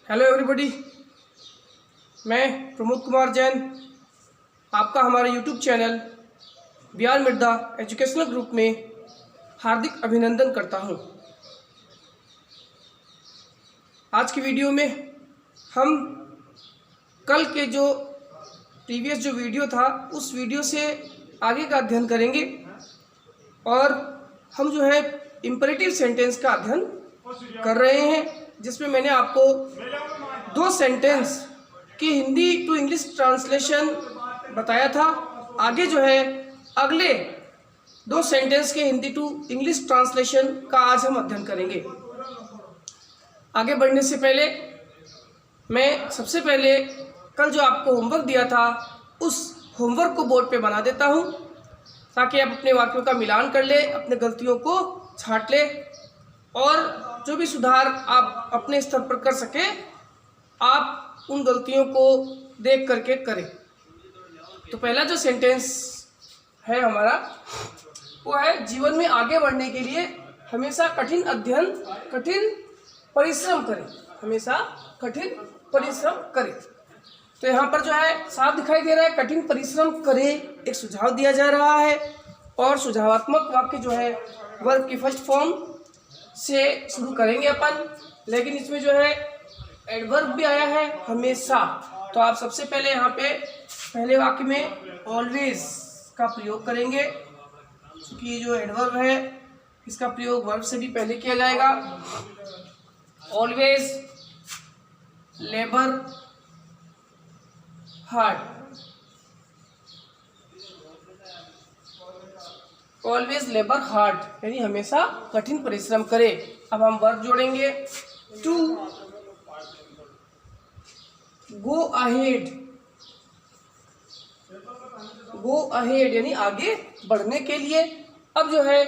Hello everybody, मैं प्रमोद कुमार जैन आपका हमारे YouTube channel Bihar Mirdha educational group में हार्दिक अभिनंदन करता हूं। आज की वीडियो में हम कल के जो प्रीवियस जो वीडियो था उस वीडियो से आगे का अध्ययन करेंगे और हम जो है इम्परेटिव सेंटेंस का अध्ययन कर रहे हैं, जिसमें मैंने आपको दो सेंटेंस की हिंदी टू इंग्लिश ट्रांसलेशन बताया था। आगे जो है अगले दो सेंटेंस के हिंदी टू इंग्लिश ट्रांसलेशन का आज हम अध्ययन करेंगे। आगे बढ़ने से पहले मैं सबसे पहले कल जो आपको होमवर्क दिया था उस होमवर्क को बोर्ड पे बना देता हूँ, ताकि आप अपने वाक्यों का मिलान कर ले, अपने गलतियों को छांट ले और जो भी सुधार आप अपने स्तर पर कर सके आप उन गलतियों को देख करके करें। तो पहला जो सेंटेंस है हमारा वो है, जीवन में आगे बढ़ने के लिए हमेशा कठिन अध्ययन कठिन परिश्रम करें, हमेशा कठिन परिश्रम करें। तो यहाँ पर जो है साफ दिखाई दे रहा है कठिन परिश्रम करें, एक सुझाव दिया जा रहा है और सुझावात्मक वाक्य जो है वर्ब की फर्स्ट फॉर्म से शुरू करेंगे अपन, लेकिन इसमें जो है एडवर्ब भी आया है हमेशा। तो आप सबसे पहले यहाँ पे पहले वाक्य में ऑलवेज का प्रयोग करेंगे, क्योंकि ये जो एडवर्ब है इसका प्रयोग वर्ब से भी पहले किया जाएगा। Always labour hard, always labour hard यानी हमेशा कठिन परिश्रम करे। अब हम वर्ब जोड़ेंगे, to go ahead, go ahead यानी आगे बढ़ने के लिए। अब जो है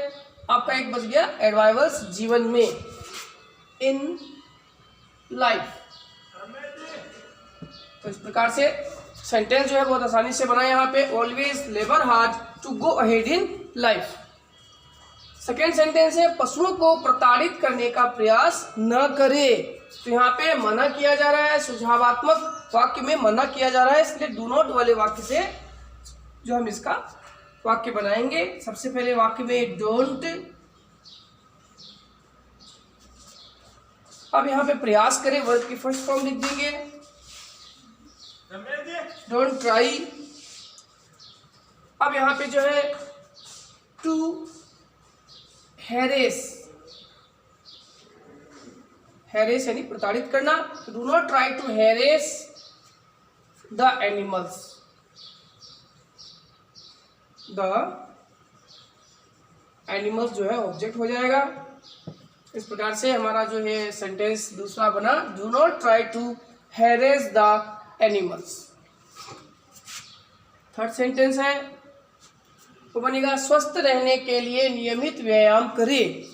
आपका एक बच गया एडवाइवर्स, जीवन में, इन लाइफ। तो इस प्रकार से सेंटेंस जो है बहुत आसानी से बना यहाँ पे, always labour hard to go ahead in life. Second sentence है, पशुओं को प्रताड़ित करने का प्रयास न करे। तो यहाँ पे मना किया जा रहा है, सुझावात्मक वाक्य में मना किया जा रहा है, इसलिए डू नॉट वाले वाक्य से जो हम इसका वाक्य बनाएंगे। सबसे पहले वाक्य में डोंट, अब यहाँ पे प्रयास करें वर्ब की फर्स्ट फॉर्म लिख देंगे, डोंट ट्राई। अब यहाँ पे जो है टू हैरेस, हैरेस यानी प्रताड़ित करना, do not try to harass the animals, the animals जो है ऑब्जेक्ट हो जाएगा। इस प्रकार से हमारा जो है सेंटेंस दूसरा बना, do not try to harass the animals. Third sentence है वो बनेगा, स्वस्थ रहने के लिए नियमित व्यायाम करें,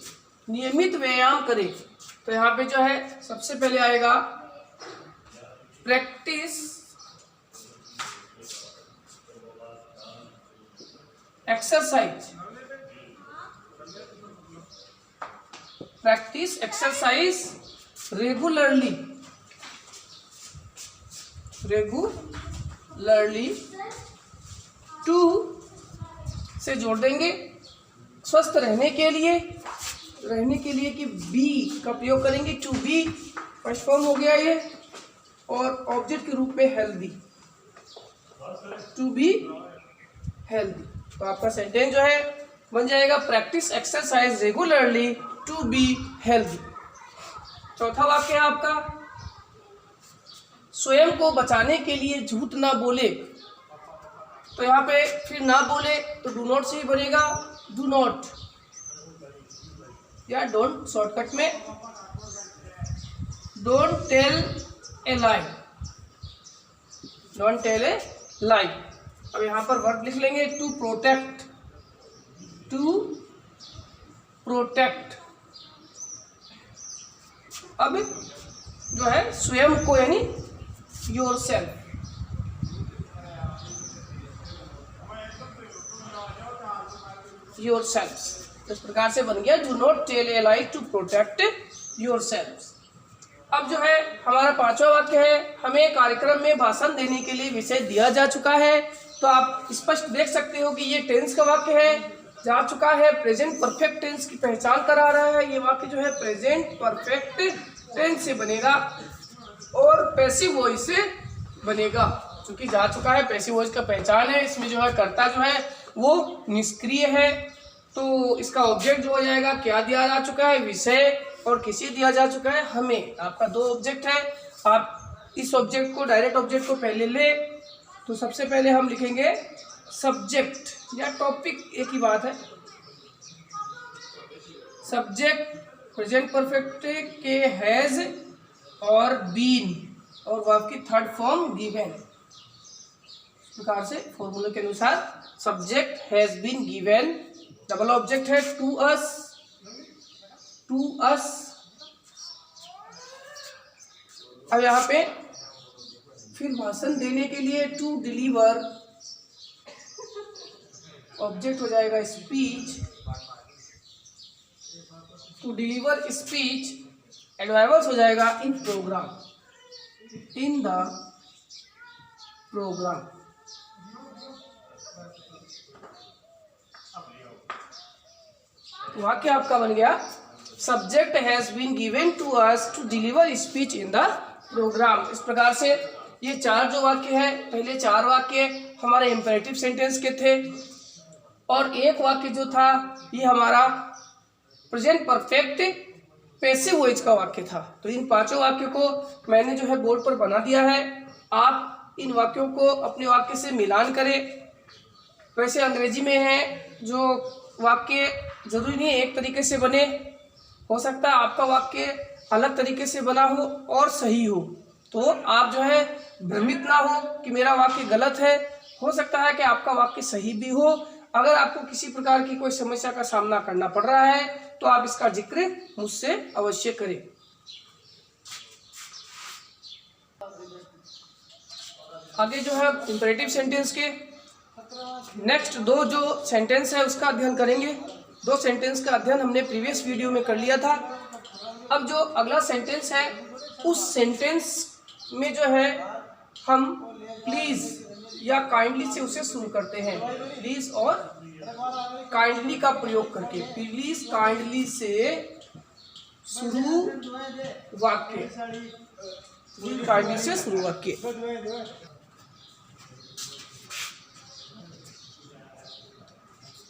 नियमित व्यायाम करें। तो यहाँ पे जो है सबसे पहले आएगा practise exercise, practise exercise regularly, regularly. To से जोड़ देंगे स्वस्थ रहने के लिए, रहने के लिए कि बी का प्रयोग करेंगे, टू बी फर्स्ट फॉर्म हो गया ये, और ऑब्जेक्ट के रूप में हेल्दी, टू बी हेल्दी। तो आपका सेंटेंस जो है बन जाएगा, practise exercise regularly to be healthy. चौथा वाक्य है आपका, स्वयं को बचाने के लिए झूठ ना बोले। तो यहाँ पे फिर ना बोले तो डू नॉट से ही बनेगा, डू नॉट या डोंट, शॉर्टकट में don't tell a lie, don't tell a lie. अब यहाँ पर वर्ब लिख लेंगे, टू प्रोटेक्ट, टू प्रोटेक्ट। अब जो है स्वयं को यानी योर सेल्फ, योर सेल्फ। इस प्रकार से बन गया, do not tell a lie to protect your self. अब जो है हमारा पांचवा वाक्य है, हमें कार्यक्रम में भाषण देने के लिए विषय दिया जा चुका है। तो आप स्पष्ट देख सकते हो कि ये टेंस का वाक्य है, जा चुका है, प्रेजेंट परफेक्ट टेंस की पहचान करा रहा है। ये वाक्य जो है प्रेजेंट परफेक्ट टेंस से बनेगा और पैसिव वॉइस से बनेगा। चूंकि जा चुका है, पैसिव वॉइस का पहचान है, इसमें जो है कर्ता जो है वो निष्क्रिय है, तो इसका ऑब्जेक्ट जो हो जाएगा, क्या दिया जा चुका है, विषय, और किसे दिया जा चुका है, हमें। आपका दो ऑब्जेक्ट है, आप इस ऑब्जेक्ट को, डायरेक्ट ऑब्जेक्ट को पहले ले, तो सबसे पहले हम लिखेंगे सब्जेक्ट या टॉपिक, एक ही बात है। सब्जेक्ट प्रेजेंट परफेक्ट के हैज और बीन, और वर्ब की थर्ड फॉर्म गिवन। इस प्रकार से फॉर्मूले के अनुसार subject has been given, double object है टू अस, टू अस। अब यहाँ पे फिर भाषण देने के लिए टू डिलीवर, ऑब्जेक्ट हो जाएगा speech, to deliver speech, adverbs हो जाएगा in programme, in the programme. वाक्य आपका बन गया subject has been given to us to deliver speech in the programme. इस प्रकार से ये चार जो वाक्य है, पहले चार वाक्य हमारे इंपेरेटिव सेंटेंस के थे, और एक वाक्य जो था ये हमारा प्रेजेंट परफेक्ट पैसिव वॉइस का वाक्य था। तो इन पांचों वाक्यों को मैंने जो है बोर्ड पर बना दिया है। आप इन वाक्यों को अपने वाक्य से मिलान करें। वैसे अंग्रेजी में है जो वाक्य जरूरी नहीं एक तरीके से बने, हो सकता है आपका वाक्य अलग तरीके से बना हो और सही हो, तो आप जो है भ्रमित ना हो कि मेरा वाक्य गलत है। हो सकता है कि आपका वाक्य सही भी हो। अगर आपको किसी प्रकार की कोई समस्या का सामना करना पड़ रहा है तो आप इसका जिक्र मुझसे अवश्य करें। आगे जो है इंपेरेटिव सेंटेंस के नेक्स्ट दो जो सेंटेंस है उसका अध्ययन करेंगे। दो सेंटेंस का अध्ययन हमने प्रीवियस वीडियो में कर लिया था। अब जो अगला सेंटेंस है उस सेंटेंस में जो है हम प्लीज या काइंडली से उसे शुरू करते हैं। प्लीज और काइंडली का प्रयोग करके, प्लीज काइंडली से शुरू वाक्य, काइंडली से शुरू वाक्य।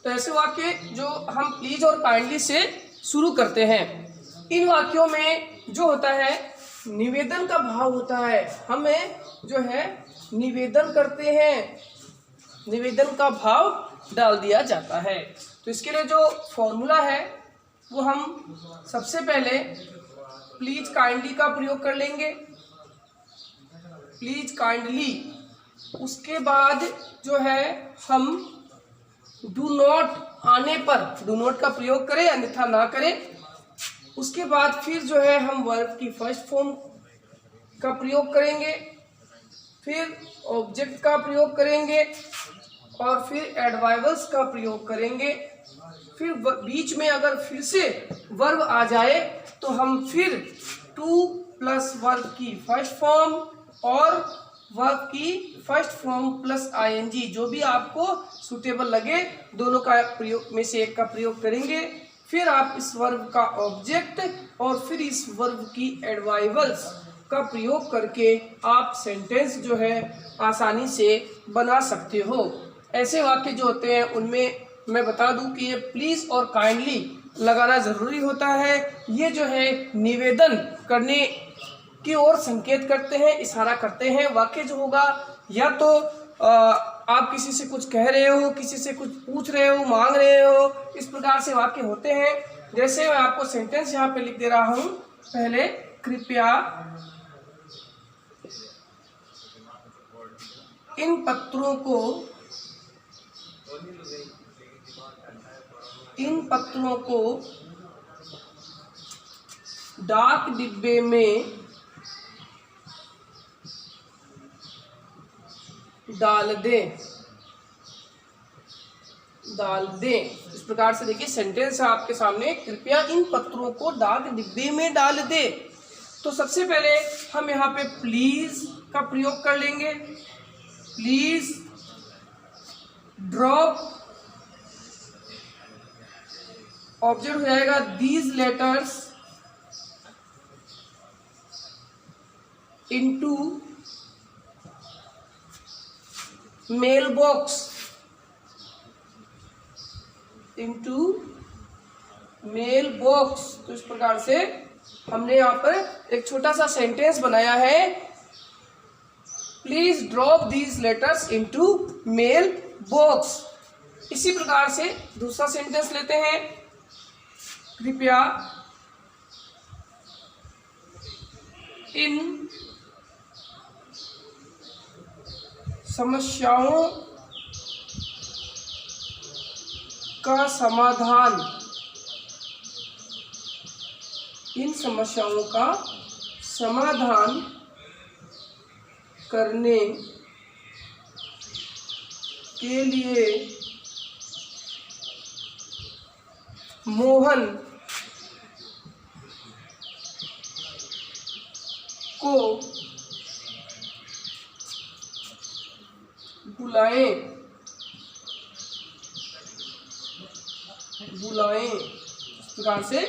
तो ऐसे वाक्य जो हम प्लीज और काइंडली से शुरू करते हैं, इन वाक्यों में जो होता है निवेदन का भाव होता है। हमें जो है निवेदन करते हैं, निवेदन का भाव डाल दिया जाता है। तो इसके लिए जो फॉर्मूला है वो हम सबसे पहले प्लीज काइंडली का प्रयोग कर लेंगे, प्लीज काइंडली। उसके बाद जो है हम डू नॉट आने पर डू नॉट का प्रयोग करें, अन्यथा ना करें। उसके बाद फिर जो है हम वर्ब की फर्स्ट फॉर्म का प्रयोग करेंगे, फिर ऑब्जेक्ट का प्रयोग करेंगे और फिर एडवर्ब्स का प्रयोग करेंगे। फिर बीच में अगर फिर से वर्ब आ जाए तो हम फिर टू प्लस वर्ब की फर्स्ट फॉर्म और वर्ब की फर्स्ट फॉर्म प्लस आईएनजी, जो भी आपको सूटेबल लगे, दोनों का प्रयोग में से एक का प्रयोग करेंगे। फिर आप इस वर्ब का ऑब्जेक्ट और फिर इस वर्ब की एडवर्ब्स का प्रयोग करके आप सेंटेंस जो है आसानी से बना सकते हो। ऐसे वाक्य जो होते हैं उनमें मैं बता दूं कि ये प्लीज और काइंडली लगाना ज़रूरी होता है। ये जो है निवेदन करने की ओर संकेत करते हैं, इशारा करते हैं। वाक्य जो होगा या तो आप किसी से कुछ कह रहे हो, किसी से कुछ पूछ रहे हो, मांग रहे हो, इस प्रकार से वाक्य होते हैं। जैसे मैं आपको सेंटेंस यहाँ पे लिख दे रहा हूँ। पहले कृपया इन पत्रों को डाक डिब्बे में डाल दें। इस प्रकार से देखिए सेंटेंस है आपके सामने, कृपया इन पत्रों को डाक डिब्बे में डाल दे। तो सबसे पहले हम यहाँ पे प्लीज का प्रयोग कर लेंगे। प्लीज ड्रॉप, ऑब्जेक्ट हो जाएगा these letters into mail box, into mail box. तो इस प्रकार से हमने यहाँ पर एक छोटा सा सेंटेंस बनाया है, please drop these letters into mail box. इसी प्रकार से दूसरा सेंटेंस लेते हैं, कृपया इन समस्याओं का समाधान, इन समस्याओं का समाधान करने के लिए मोहन को बुलाएं। इस प्रकार से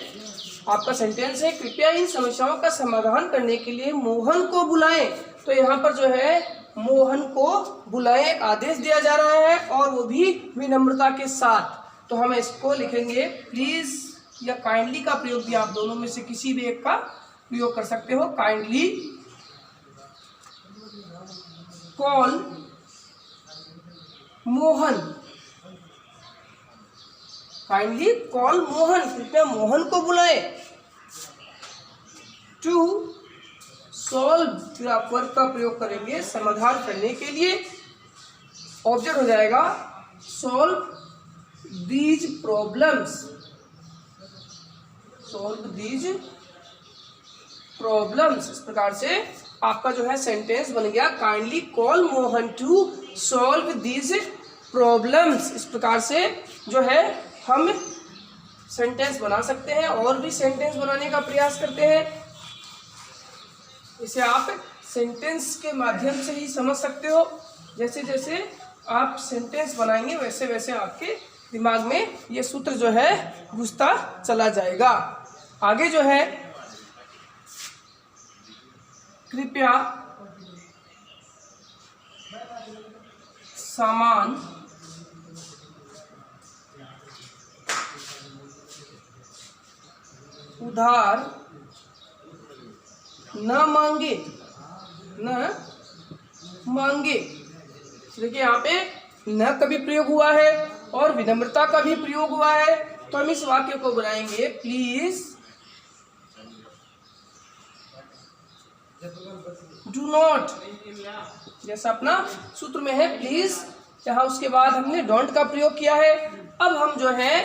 आपका सेंटेंस है, कृपया इन समस्याओं का समाधान करने के लिए मोहन को बुलाएं। तो यहाँ पर जो है मोहन को बुलाएं एक आदेश दिया जा रहा है और वो भी विनम्रता के साथ। तो हम इसको लिखेंगे प्लीज या काइंडली का प्रयोग भी आप दोनों में से किसी भी एक का प्रयोग कर सकते हो। Kindly call Mohan, kindly call Mohan, कृपया मोहन को बुलाए। टू सॉल्व, फिर आप वर्ब का प्रयोग करेंगे समाधान करने के लिए। ऑब्जेक्ट हो जाएगा solve these problems, solve these problems. इस प्रकार से आपका जो है सेंटेंस बन गया, kindly call Mohan to solve these problems. इस प्रकार से जो है हम सेंटेंस बना सकते हैं और भी सेंटेंस बनाने का प्रयास करते हैं। इसे आप सेंटेंस के माध्यम से ही समझ सकते हो। जैसे जैसे आप सेंटेंस बनाएंगे वैसे वैसे आपके दिमाग में ये सूत्र जो है घुसता चला जाएगा। आगे जो है, कृपया सामान उधार न मांगे, न मांगे। देखिए यहाँ पे न का भी प्रयोग हुआ है और विनम्रता का भी प्रयोग हुआ है। तो हम इस वाक्य को बनाएंगे, प्लीज डू नॉट, जैसा अपना सूत्र में है प्लीज, जहां उसके बाद हमने डोंट का प्रयोग किया है। अब हम जो है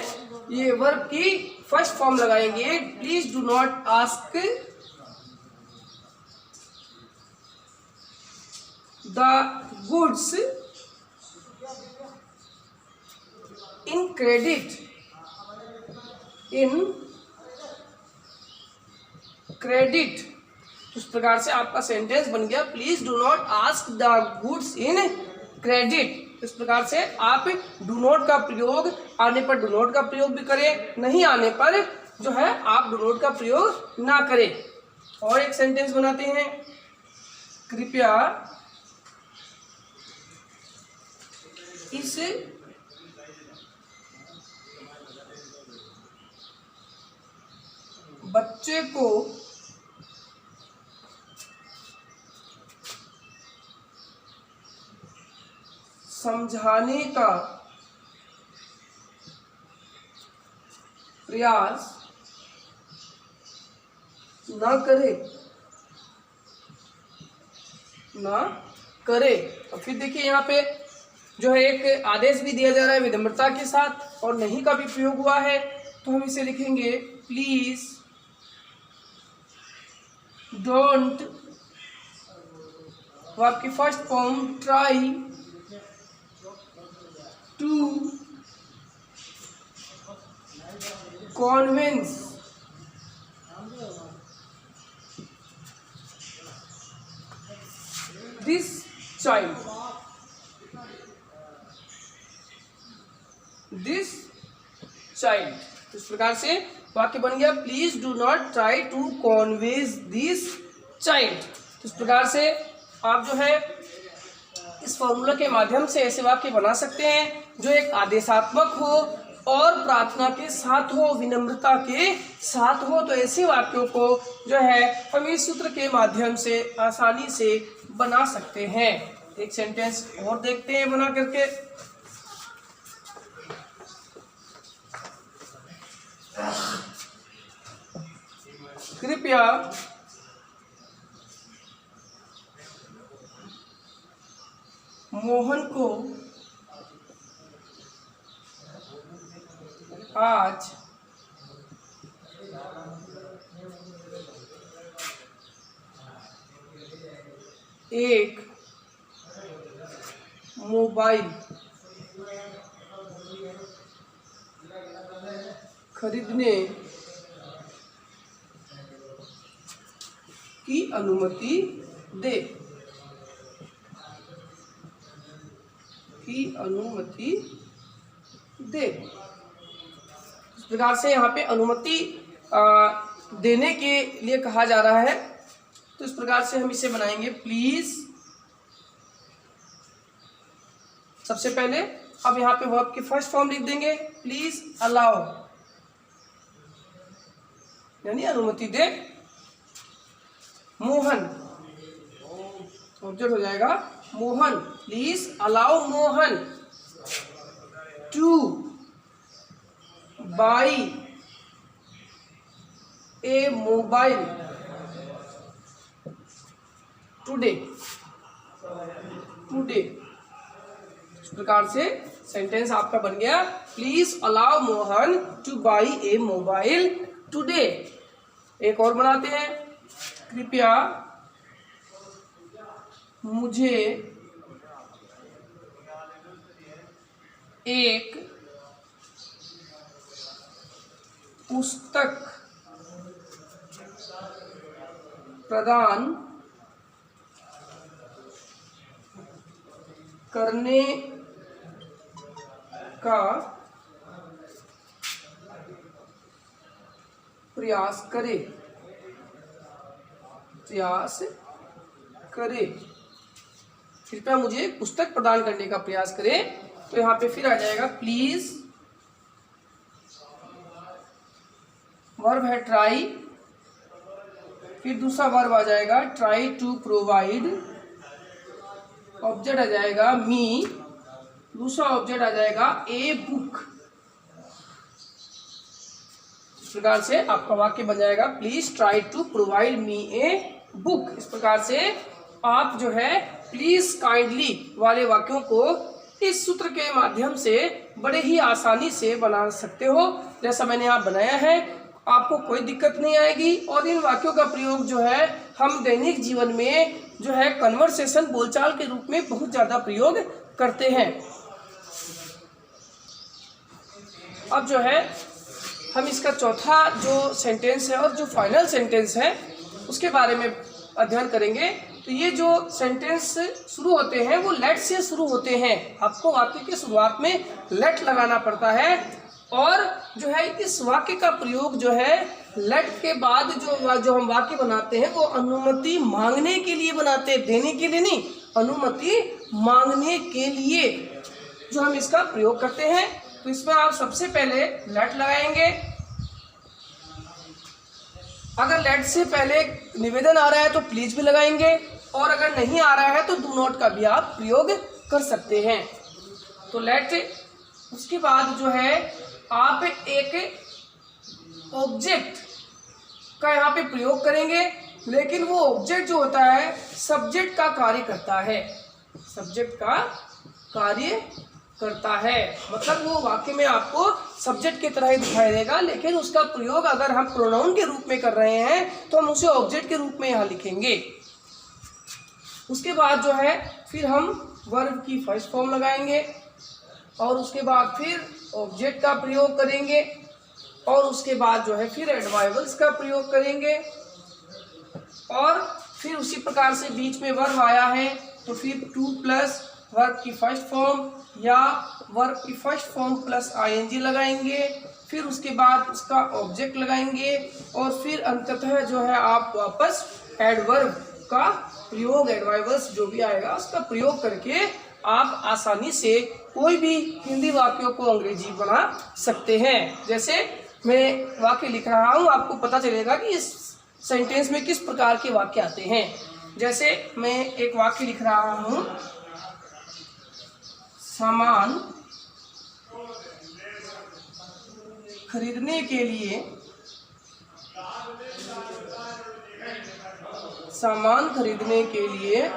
ये वर्ब की फर्स्ट फॉर्म लगाएंगे, please do not ask the goods in credit, in credit. इस प्रकार से आपका सेंटेंस बन गया, please do not ask the goods in credit. इस प्रकार से आप डू नॉट का प्रयोग आने पर डू नॉट का प्रयोग भी करें, नहीं आने पर जो है आप डू नॉट का प्रयोग ना करें। और एक सेंटेंस बनाते हैं, कृपया इस बच्चे को समझाने का प्रयास न करे, न करे। और फिर देखिए यहाँ पे जो है एक आदेश भी दिया जा रहा है विनम्रता के साथ और नहीं का भी प्रयोग हुआ है। तो हम इसे लिखेंगे, प्लीज डोंट, वो आपकी first form, try to convince this child, this child. इस प्रकार से वाक्य बन गया please do not try to convince this child. इस प्रकार से आप जो है इस फॉर्मूला के माध्यम से ऐसे वाक्य बना सकते हैं जो एक आदेशात्मक हो और प्रार्थना के साथ हो, विनम्रता के साथ हो। तो ऐसे वाक्यों को जो है हम इस सूत्र के माध्यम से आसानी से बना सकते हैं। एक सेंटेंस और देखते हैं बना करके। कृपया मोहन को आज एक मोबाइल खरीदने की अनुमति दे, की अनुमति दे। इस प्रकार से यहाँ पे अनुमति देने के लिए कहा जा रहा है। तो इस प्रकार से हम इसे बनाएंगे प्लीज। सबसे पहले अब यहाँ पे वर्ब की फर्स्ट फॉर्म लिख देंगे प्लीज अलाउ, यानी अनुमति दे। मोहन ऑब्जेक्ट हो जाएगा Mohan, please allow Mohan two by A mobile today, today. इस प्रकार से सेंटेंस आपका बन गया please allow Mohan two by A mobile today. एक और बनाते हैं, कृपया मुझे एक पुस्तक प्रदान करने का प्रयास करे, प्रयास करे। कृपया मुझे पुस्तक प्रदान करने का प्रयास करें। तो यहाँ पे फिर आ जाएगा प्लीज, वर्ब है ट्राई, फिर दूसरा वर्ब आ जाएगा ट्राई टू प्रोवाइड, ऑब्जेक्ट आ जाएगा मी, दूसरा ऑब्जेक्ट आ जाएगा ए बुक। इस प्रकार से आपका वाक्य बन जाएगा please try to provide me a book. इस प्रकार से आप जो है प्लीज काइंडली वाले वाक्यों को इस सूत्र के माध्यम से बड़े ही आसानी से बना सकते हो। जैसा मैंने यहाँ बनाया है, आपको कोई दिक्कत नहीं आएगी। और इन वाक्यों का प्रयोग जो है हम दैनिक जीवन में जो है कन्वर्सेशन, बोलचाल के रूप में बहुत ज़्यादा प्रयोग करते हैं। अब जो है हम इसका चौथा जो सेंटेंस है और जो फाइनल सेंटेंस है उसके बारे में अध्ययन करेंगे। तो ये जो सेंटेंस शुरू होते हैं वो लेट से शुरू होते हैं। आपको वाक्य की शुरुआत में लेट लगाना पड़ता है और जो है इस वाक्य का प्रयोग जो है लेट के बाद जो हम वाक्य बनाते हैं वो अनुमति मांगने के लिए बनाते हैं, देने के लिए नहीं, अनुमति मांगने के लिए जो हम इसका प्रयोग करते हैं। तो इसमें आप सबसे पहले लेट लगाएंगे। अगर लेट से पहले निवेदन आ रहा है तो प्लीज भी लगाएंगे, और अगर नहीं आ रहा है तो डू नॉट का भी आप प्रयोग कर सकते हैं। तो लेट, उसके बाद जो है आप एक ऑब्जेक्ट का यहाँ पे प्रयोग करेंगे, लेकिन वो ऑब्जेक्ट जो होता है सब्जेक्ट का कार्य करता है, सब्जेक्ट का कार्य करता है। मतलब वो वाक्य में आपको सब्जेक्ट की तरह ही दिखाई देगा, लेकिन उसका प्रयोग अगर हम प्रोनाउन के रूप में कर रहे हैं तो हम उसे ऑब्जेक्ट के रूप में यहाँ लिखेंगे। उसके बाद जो है फिर हम वर्ब की फर्स्ट फॉर्म लगाएंगे और उसके बाद फिर ऑब्जेक्ट का प्रयोग करेंगे और उसके बाद जो है फिर एडवाइवल्स का प्रयोग करेंगे और फिर उसी प्रकार से बीच में वर्ब आया है तो फिर टू प्लस वर्ब की फर्स्ट फॉर्म या वर्ब की फर्स्ट फॉर्म प्लस आईएनजी लगाएंगे, फिर उसके बाद उसका ऑब्जेक्ट लगाएंगे और फिर अंततः जो है आप वापस एडवर्ब का प्रयोग, एडवाइवर्स जो भी आएगा उसका प्रयोग करके आप आसानी से कोई भी हिंदी वाक्यों को अंग्रेजी बना सकते हैं। जैसे मैं वाक्य लिख रहा हूँ, आपको पता चलेगा कि इस सेंटेंस में किस प्रकार के वाक्य आते हैं। जैसे मैं एक वाक्य लिख रहा हूँ, सामान खरीदने के लिए, सामान खरीदने के लिए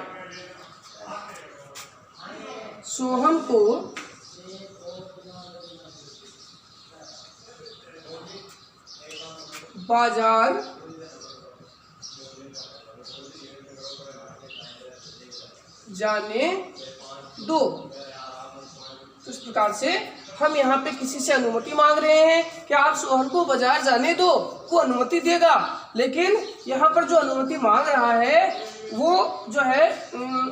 सोहन को बाजार जाने दो। तो इस प्रकार से हम यहाँ पे किसी से अनुमति मांग रहे हैं कि आप सोहन को बाजार जाने दो, वो अनुमति देगा, लेकिन यहाँ पर जो अनुमति मांग रहा है वो जो है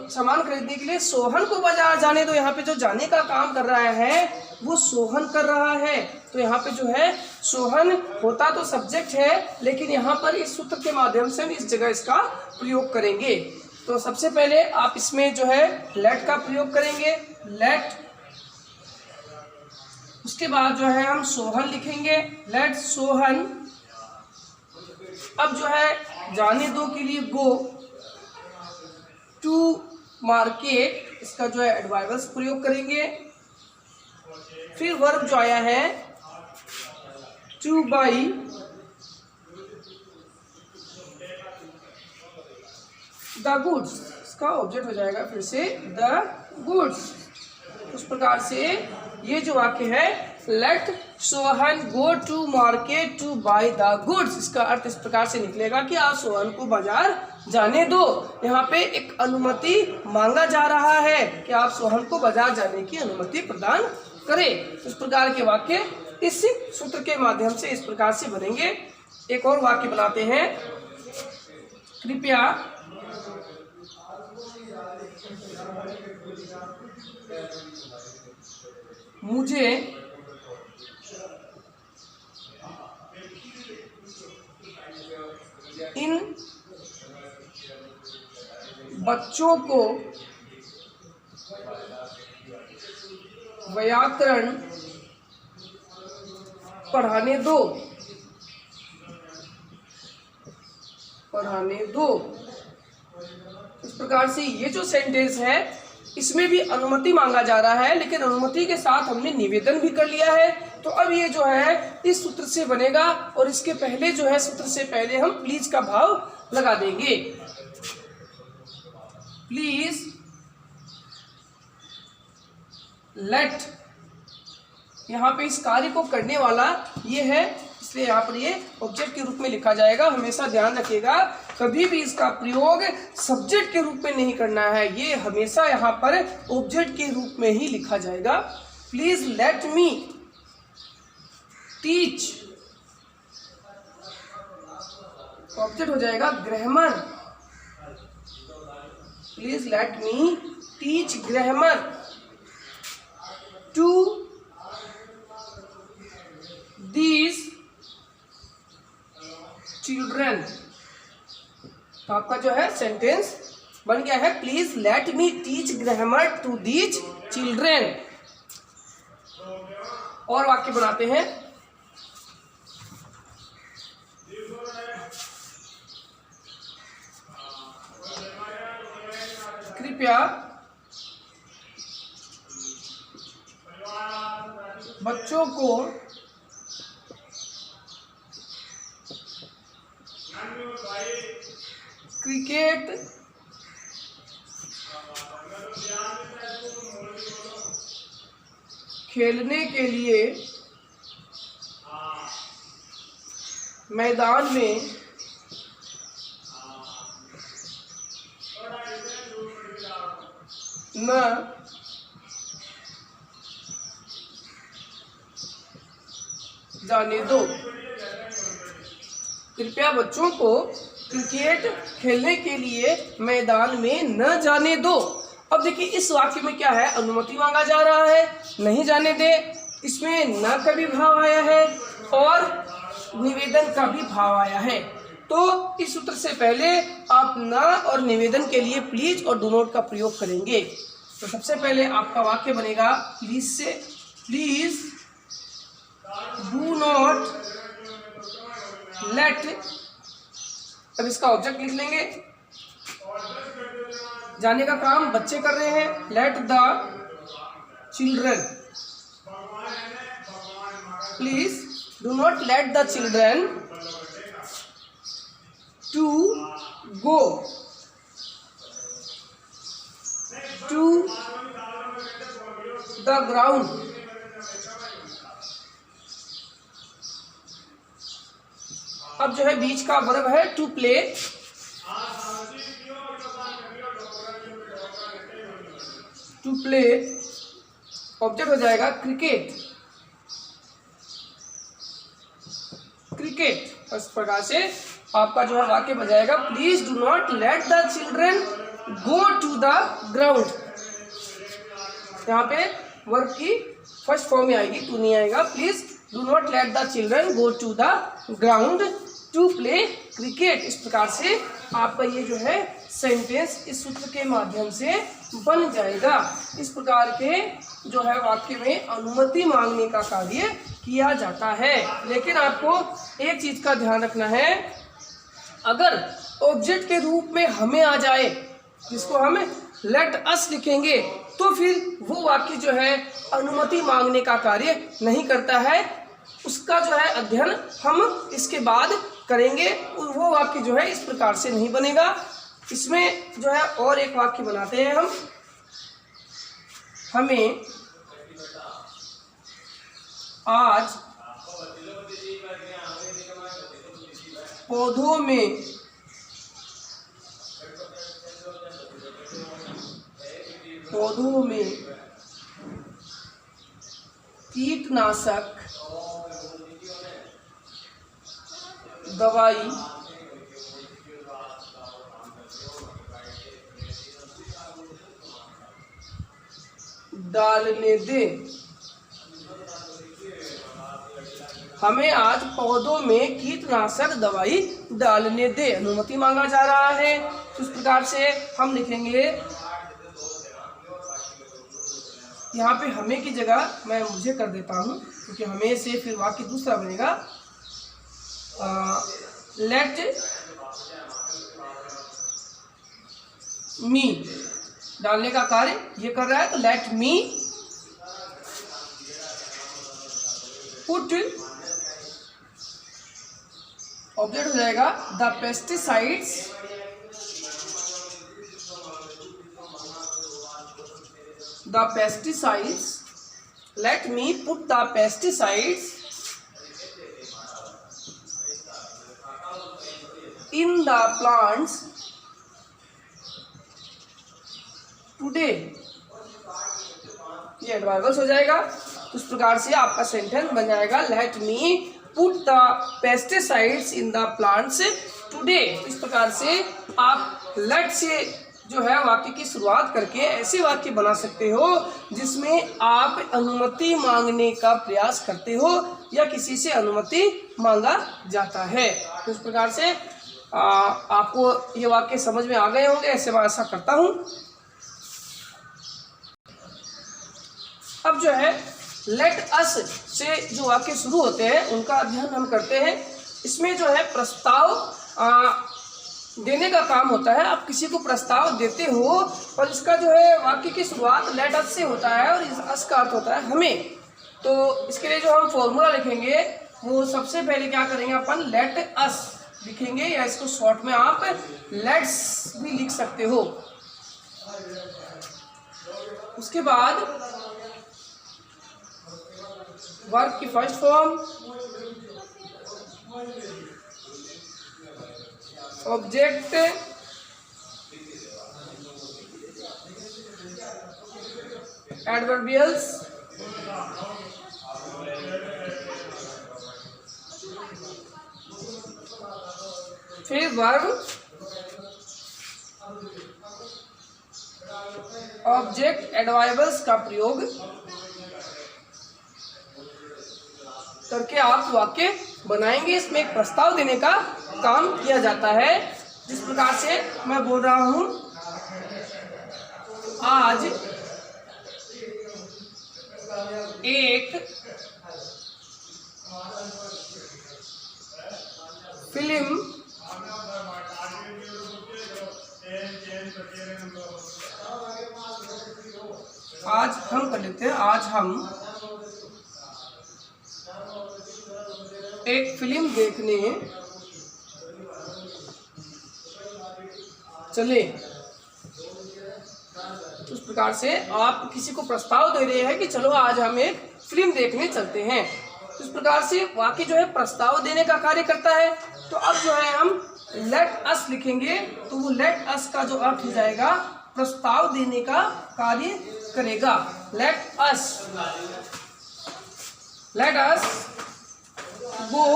सामान खरीदने के लिए सोहन को बाजार जाने दो। यहाँ पे जो जाने का काम कर रहा है वो सोहन कर रहा है। तो यहाँ पे जो है सोहन होता तो सब्जेक्ट है, लेकिन यहाँ पर इस सूत्र के माध्यम से हम इस जगह इसका प्रयोग करेंगे। तो सबसे पहले आप इसमें जो है लेट का प्रयोग करेंगे, लेट, उसके बाद जो है हम सोहन लिखेंगे, लेट सोहन। अब जो है जाने दो के लिए गो, टू मार्केट, इसका जो है एडवाइवर्स प्रयोग करेंगे। फिर वर्ब जो आया है टू बाई, द गुड्स, इसका ऑब्जेक्ट हो जाएगा फिर से द गुड्स। उस प्रकार से ये जो वाक्य है let Sohan go to market to buy the goods, इसका अर्थ इस प्रकार से निकलेगा कि आप सोहन को बाजार जाने दो। यहाँ पे एक अनुमति मांगा जा रहा है कि आप सोहन को बाजार जाने की अनुमति प्रदान करें। इस प्रकार के वाक्य इस सूत्र के माध्यम से इस प्रकार से बनेंगे। एक और वाक्य बनाते हैं, कृपया मुझे इन बच्चों को व्याकरण पढ़ाने दो, पढ़ाने दो। इस प्रकार से ये जो सेंटेंस है इसमें भी अनुमति मांगा जा रहा है, लेकिन अनुमति के साथ हमने निवेदन भी कर लिया है। तो अब ये जो है इस सूत्र से बनेगा और इसके पहले जो है सूत्र से पहले हम प्लीज का भाव लगा देंगे। प्लीज लेट, यहाँ पे इस कार्य को करने वाला ये है, इसलिए यहाँ पर ये ऑब्जेक्ट के रूप में लिखा जाएगा। हमेशा ध्यान रखिएगा, कभी भी इसका प्रयोग सब्जेक्ट के रूप में नहीं करना है, ये हमेशा यहाँ पर ऑब्जेक्ट के रूप में ही लिखा जाएगा। Please let me teach, object हो जाएगा grammar. Please let me teach grammar to these children. तो आपका जो है सेंटेंस बन गया है, please let me teach grammar to these children. और वाक्य बनाते हैं, कृपया बच्चों को क्रिकेट खेलने के लिए मैदान में न जाने दो। कृपया बच्चों को क्रिकेट खेलने के लिए मैदान में न जाने दो। अब देखिए इस वाक्य में क्या है, अनुमति मांगा जा रहा है, नहीं जाने दे, इसमें न का भी भाव आया है और निवेदन का भी भाव आया है। तो इस सूत्र से पहले आप न और निवेदन के लिए प्लीज और डू नॉट का प्रयोग करेंगे। तो सबसे पहले आपका वाक्य बनेगा प्लीज से, प्लीज डू नॉट लेट, अब इसका ऑब्जेक्ट लिख लेंगे, जाने का काम बच्चे कर रहे हैं, let the children, please do not let the children to go to the ground, अब जो है बीच का वर्ब है to play, to play, object हो जाएगा क्रिकेट, क्रिकेट। इस प्रकार से आपका जो है वाक्य बन जाएगा please do not let the children go to the ground. यहाँ पे वर्ब की फर्स्ट फॉर्म में आएगी, टू नहीं आएगा। Please do not let the children go to the ground to play cricket. इस प्रकार से आपका ये जो है सेंटेंस इस सूत्र के माध्यम से बन जाएगा। इस प्रकार के जो है वाक्य में अनुमति मांगने का कार्य किया जाता है। लेकिन आपको एक चीज का ध्यान रखना है, अगर ऑब्जेक्ट के रूप में हमें आ जाए, जिसको हम लेट अस लिखेंगे, तो फिर वो वाक्य जो है अनुमति मांगने का कार्य नहीं करता है। उसका जो है अध्ययन हम इसके बाद करेंगे। वो वाक्य जो है इस प्रकार से नहीं बनेगा। इसमें जो है और एक वाक्य बनाते हैं हम, हमें आज पौधों में कीटनाशक दवाई डालने दे। हमें आज पौधों में कीटनाशक दवाई डालने दे, अनुमति मांगा जा रहा है। तो इस प्रकार से हम लिखेंगे, यहाँ पे हमें की जगह मैं मुझे कर देता हूँ, क्योंकि हमें से फिर वाक्य दूसरा बनेगा। लेट मी, डालने का कार्य ये कर रहा है, तो लेट मी पुट, ऑब्जेक्ट हो जाएगा the pesticides let me put the pesticides in the plants today। ये एडवर्बल हो जाएगा। उस प्रकार से आपका सेंटेंस बन जाएगा let me put the pesticides in the plants today. इस प्रकार से आप लेट से जो है वाक्य की शुरुआत करके ऐसे वाक्य बना सकते हो जिसमें आप अनुमति मांगने का प्रयास करते हो या किसी से अनुमति मांगा जाता है। तो इस प्रकार से आपको ये वाक्य समझ में आ गए होंगे, ऐसे मैं आशा करता हूँ। अब जो है लेट अस से जो वाक्य शुरू होते हैं उनका अध्ययन हम करते हैं। इसमें जो है प्रस्ताव देने का काम होता है। आप किसी को प्रस्ताव देते हो और इसका जो है वाक्य की शुरुआत लेट अस से होता है और इस अस का अर्थ होता है हमें। तो इसके लिए जो हम फॉर्मूला लिखेंगे वो सबसे पहले क्या करेंगे, अपन लेट अस लिखेंगे, या इसको शॉर्ट में आप लेट्स भी लिख सकते हो। उसके बाद वर्ब की फर्स्ट फॉर्म, ऑब्जेक्ट, एडवर्बियल्स, फिर वर्ब ऑब्जेक्ट एडवाइबल्स का प्रयोग करके आप वाक्य बनाएंगे। इसमें एक प्रस्ताव देने का काम किया जाता है। जिस प्रकार से मैं बोल रहा हूं, आज एक फिल्म आज हम कर लेते हैं, आज हम एक फिल्म देखने चले। उस प्रकार से आप किसी को प्रस्ताव दे रहे हैं कि चलो आज हम एक फिल्म देखने चलते हैं। इस प्रकार से वाक्य जो है प्रस्ताव देने का कार्य करता है। तो अब जो है हम लेट अस लिखेंगे, तो वो लेट अस का जो अर्थ हो जाएगा प्रस्ताव देने का कार्य करेगा। Let us go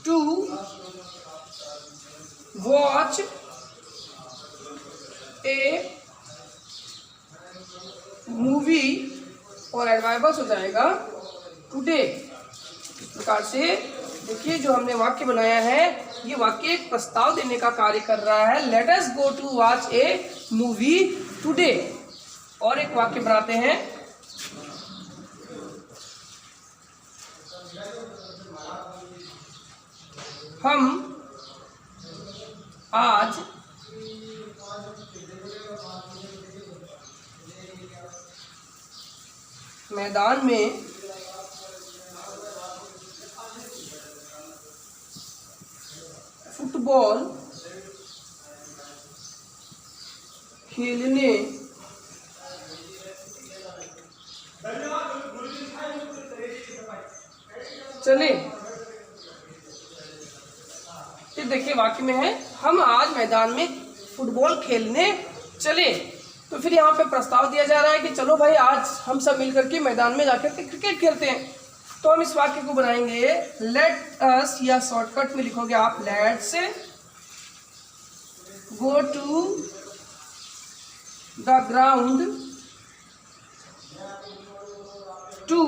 to watch a movie, और एडवाइबल्स हो जाएगा टुडे। इस प्रकार से देखिए जो हमने वाक्य बनाया है, ये वाक्य एक प्रस्ताव देने का कार्य कर रहा है। Let us go to watch a movie today. और एक वाक्य बनाते हैं, हम आज मैदान में फुटबॉल खेलने चले। फिर देखिए वाक्य में है हम आज मैदान में फुटबॉल खेलने चले। तो फिर यहाँ पे प्रस्ताव दिया जा रहा है कि चलो भाई आज हम सब मिलकर के मैदान में जाकर के क्रिकेट खेलते हैं। तो हम इस वाक्य को बनाएंगे लेट अस, या शॉर्टकट में लिखोगे आप let us go to the ground to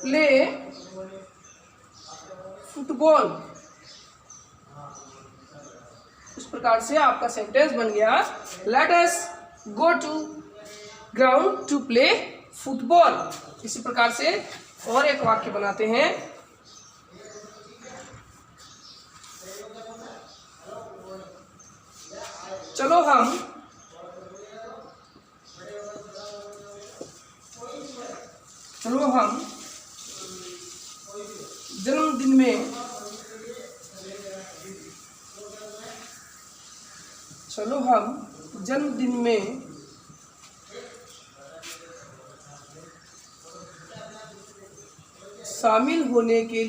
play football. इस प्रकार से आपका सेंटेंस बन गया let us go to ground to play football. इसी प्रकार से और एक वाक्य बनाते हैं, चलो हम जन्मदिन में शामिल होने के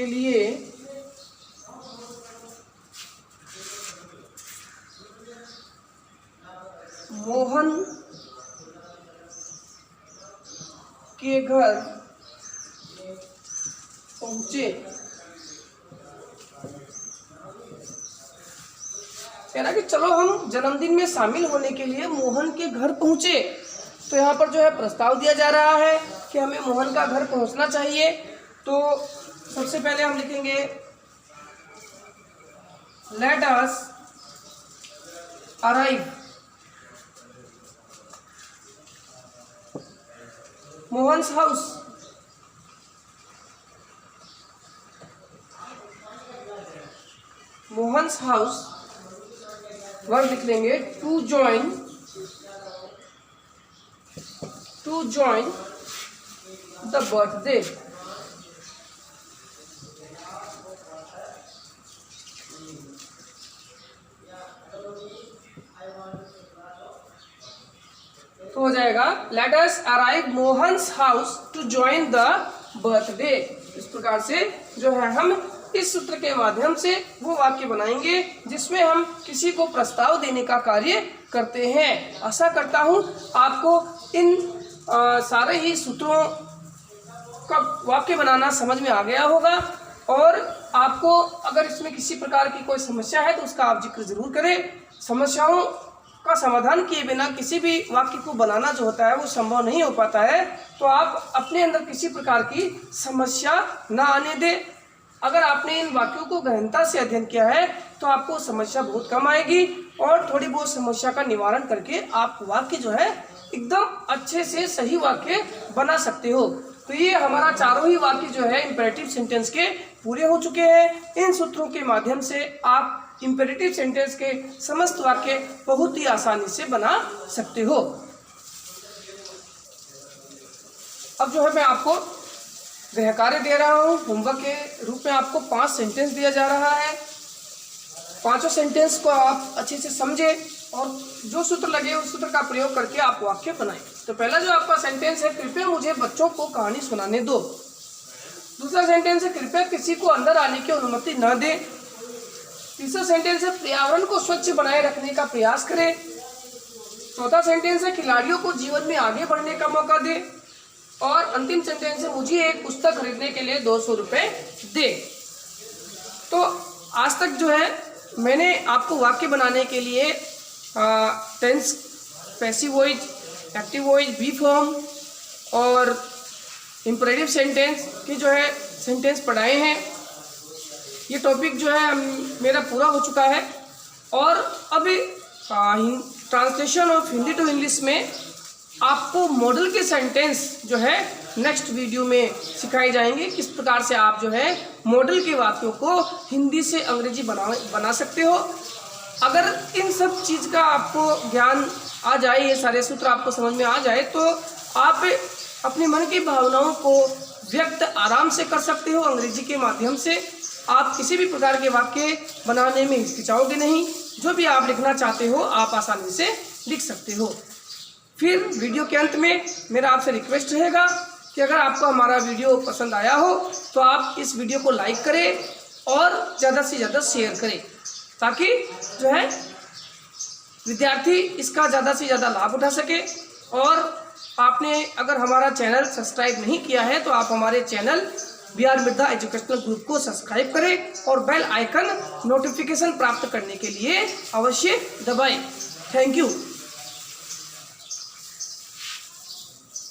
लिए मोहन के घर पहुंचे। कह रहा कि चलो हम जन्मदिन में शामिल होने के लिए मोहन के घर पहुंचे। तो यहाँ पर जो है प्रस्ताव दिया जा रहा है कि हमें मोहन का घर पहुंचना चाहिए। तो सबसे पहले हम लिखेंगे let us arrive Mohan's house. Mohan's house verb लिख लेंगे टू ज्वाइन द बर्थडे। तो हो जाएगा let us arrive Mohan's house to join the birthday. इस प्रकार से जो है हम इस सूत्र के माध्यम से वो वाक्य बनाएंगे जिसमें हम किसी को प्रस्ताव देने का कार्य करते हैं। आशा करता हूँ आपको इन सारे ही सूत्रों आपका वाक्य बनाना समझ में आ गया होगा। और आपको अगर इसमें किसी प्रकार की कोई समस्या है तो उसका आप जिक्र जरूर करें। समस्याओं का समाधान किए बिना किसी भी वाक्य को बनाना जो होता है वो संभव नहीं हो पाता है। तो आप अपने अंदर किसी प्रकार की समस्या ना आने दें। अगर आपने इन वाक्यों को गहनता से अध्ययन किया है तो आपको समस्या बहुत कम आएगी और थोड़ी बहुत समस्या का निवारण करके आप वाक्य जो है एकदम अच्छे से सही वाक्य बना सकते हो। तो ये हमारा चारों ही वाक्य जो है इंपेरेटिव सेंटेंस के पूरे हो चुके हैं। इन सूत्रों के माध्यम से आप इंपेरेटिव सेंटेंस के समस्त वाक्य बहुत ही आसानी से बना सकते हो। अब जो है मैं आपको गृह कार्य दे रहा हूँ। होमवर्क के रूप में आपको 5 सेंटेंस दिया जा रहा है। 5 सेंटेंस को आप अच्छे से समझे और जो सूत्र लगे उस सूत्र का प्रयोग करके आप वाक्य बनाएं। तो पहला जो आपका सेंटेंस है, कृपया मुझे बच्चों को कहानी सुनाने दो। दूसरा सेंटेंस है, कृपया किसी को अंदर आने की अनुमति न दें। तीसरा सेंटेंस है, पर्यावरण को स्वच्छ बनाए रखने का प्रयास करें। चौथा सेंटेंस है, खिलाड़ियों को जीवन में आगे बढ़ने का मौका दें। और अंतिम सेंटेंस है, मुझे एक पुस्तक खरीदने के लिए 200 रुपये दे। तो आज तक जो है मैंने आपको वाक्य बनाने के लिए tense, passive voice, active voice, be form और इंपेरेटिव सेंटेंस के जो है सेंटेंस पढ़ाए हैं। ये टॉपिक जो है मेरा पूरा हो चुका है और अभी translation of Hindi to English में आपको मॉडल के सेंटेंस जो है नेक्स्ट वीडियो में सिखाए जाएंगे। किस प्रकार से आप जो है मॉडल के वाक्यों को हिंदी से अंग्रेजी बना सकते हो। अगर इन सब चीज़ का आपको ज्ञान आ जाए, ये सारे सूत्र आपको समझ में आ जाए, तो आप अपने मन की भावनाओं को व्यक्त आराम से कर सकते हो अंग्रेजी के माध्यम से। आप किसी भी प्रकार के वाक्य बनाने में हिचकिचाओगे नहीं। जो भी आप लिखना चाहते हो आप आसानी से लिख सकते हो। फिर वीडियो के अंत में मेरा आपसे रिक्वेस्ट रहेगा कि अगर आपको हमारा वीडियो पसंद आया हो तो आप इस वीडियो को लाइक करें और ज़्यादा से ज़्यादा शेयर करें, ताकि जो है विद्यार्थी इसका ज़्यादा से ज़्यादा लाभ उठा सके। और आपने अगर हमारा चैनल सब्सक्राइब नहीं किया है तो आप हमारे channel BR Mirdha educational group को सब्सक्राइब करें और बेल आइकन नोटिफिकेशन प्राप्त करने के लिए अवश्य दबाएं। Thank you.